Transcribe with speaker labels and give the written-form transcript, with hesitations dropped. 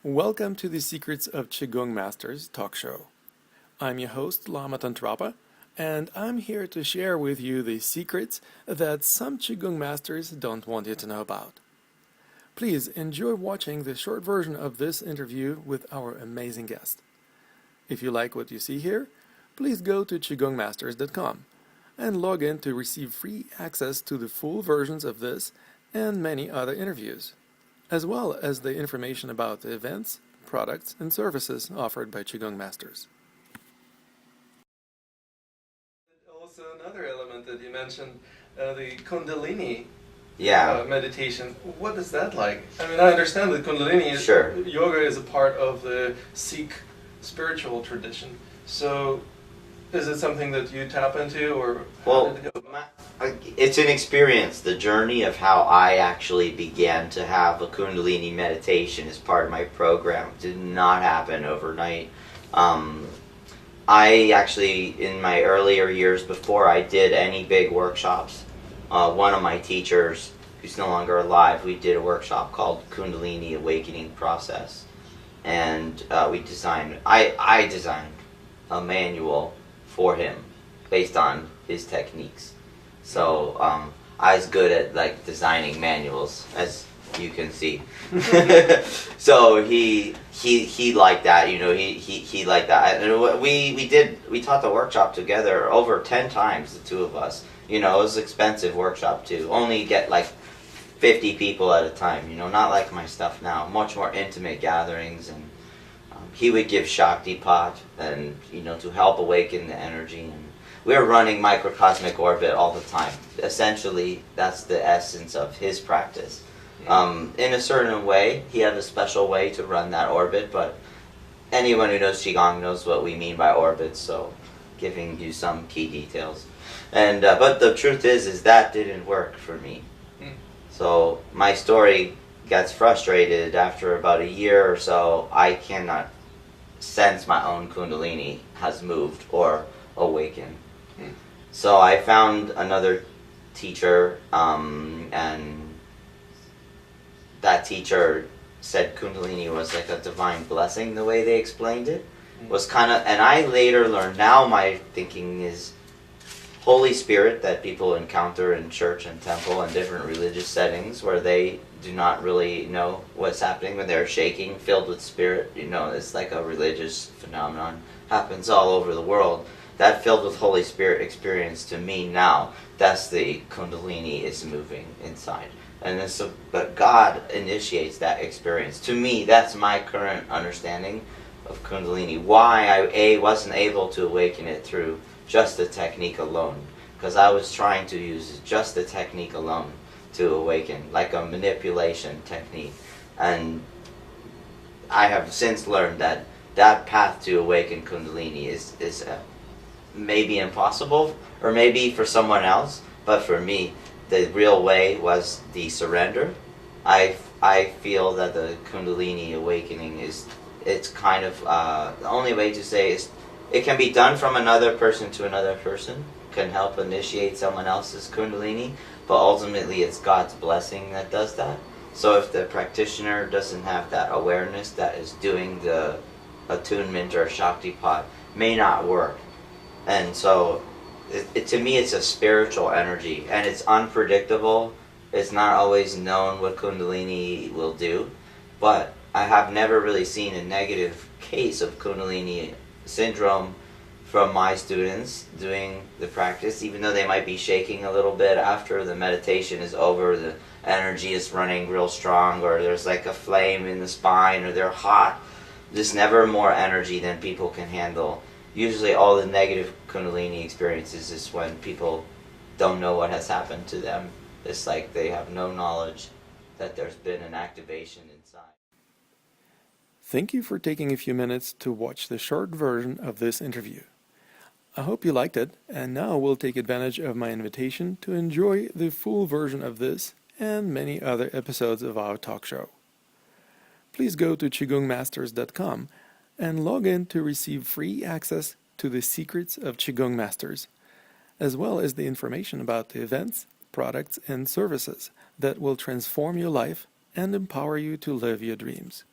Speaker 1: Welcome to the Secrets of Qigong Masters talk show. I'm your host, Lama Tantrapa, and I'm here to share with you the secrets that some Qigong masters don't want you to know about. Please enjoy watching the short version of this interview with our amazing guest. If you like what you see here, please go to qigongmasters.com and log in to receive free access to the full versions of this and many other interviews, as well as the information about the events, products, and services offered by Qigong Masters. Also, another element that you mentioned, the Kundalini meditation. What is that like? I mean, I understand that Kundalini yoga is a part of the Sikh spiritual tradition. So, is it something that you tap into, or
Speaker 2: it's an experience. The journey of how I actually began to have a Kundalini meditation as part of my program did not happen overnight. I actually, in my earlier years before I did any big workshops, one of my teachers, who's no longer alive, we did a workshop called Kundalini Awakening Process. And I designed a manual for him based on his techniques. So I was good at designing manuals, as you can see. So he liked that, he liked that. And we taught the workshop together over 10 times, the two of us. It was an expensive workshop to only get 50 people at a time, not like my stuff now, much more intimate gatherings. And he would give Shakti Pat and, to help awaken the energy. And we were running microcosmic orbit all the time. Essentially, that's the essence of his practice. In a certain way, he had a special way to run that orbit, but anyone who knows Qigong knows what we mean by orbit, so giving you some key details. And but the truth is that didn't work for me. So my story gets frustrated after about a year or so. I cannot sense my own Kundalini has moved or awakened. So I found another teacher, and that teacher said Kundalini was like a divine blessing. The way they explained it was and I later learned, now my thinking is Holy Spirit that people encounter in church and temple and different religious settings where they do not really know what's happening when they're shaking, filled with spirit. It's like a religious phenomenon, happens all over the world. That filled with Holy Spirit experience, to me now, that's the Kundalini is moving inside. And but God initiates that experience. To me, that's my current understanding of Kundalini. Why I wasn't able to awaken it through just the technique alone, because I was trying to use just the technique alone to awaken, like a manipulation technique. And I have since learned that path to awaken Kundalini is maybe impossible, or maybe for someone else, but for me, the real way was the surrender. I feel that the Kundalini awakening it's kind of, the only way to say is, it can be done from another person to another person, can help initiate someone else's Kundalini, but ultimately it's God's blessing that does that. So if the practitioner doesn't have that awareness that is doing the attunement or Shaktipat, may not work. And so to me it's a spiritual energy, and it's unpredictable. It's not always known what Kundalini will do, but I have never really seen a negative case of Kundalini syndrome from my students doing the practice, even though they might be shaking a little bit after the meditation is over, the energy is running real strong, or there's like a flame in the spine, or they're hot. There's never more energy than people can handle. Usually all the negative Kundalini experiences is when people don't know what has happened to them. It's like they have no knowledge that there's been an activation inside.
Speaker 1: Thank you for taking a few minutes to watch the short version of this interview. I hope you liked it, and now we'll take advantage of my invitation to enjoy the full version of this and many other episodes of our talk show. Please go to qigongmasters.com and log in to receive free access to the secrets of Qigong Masters, as well as the information about the events, products, and services that will transform your life and empower you to live your dreams.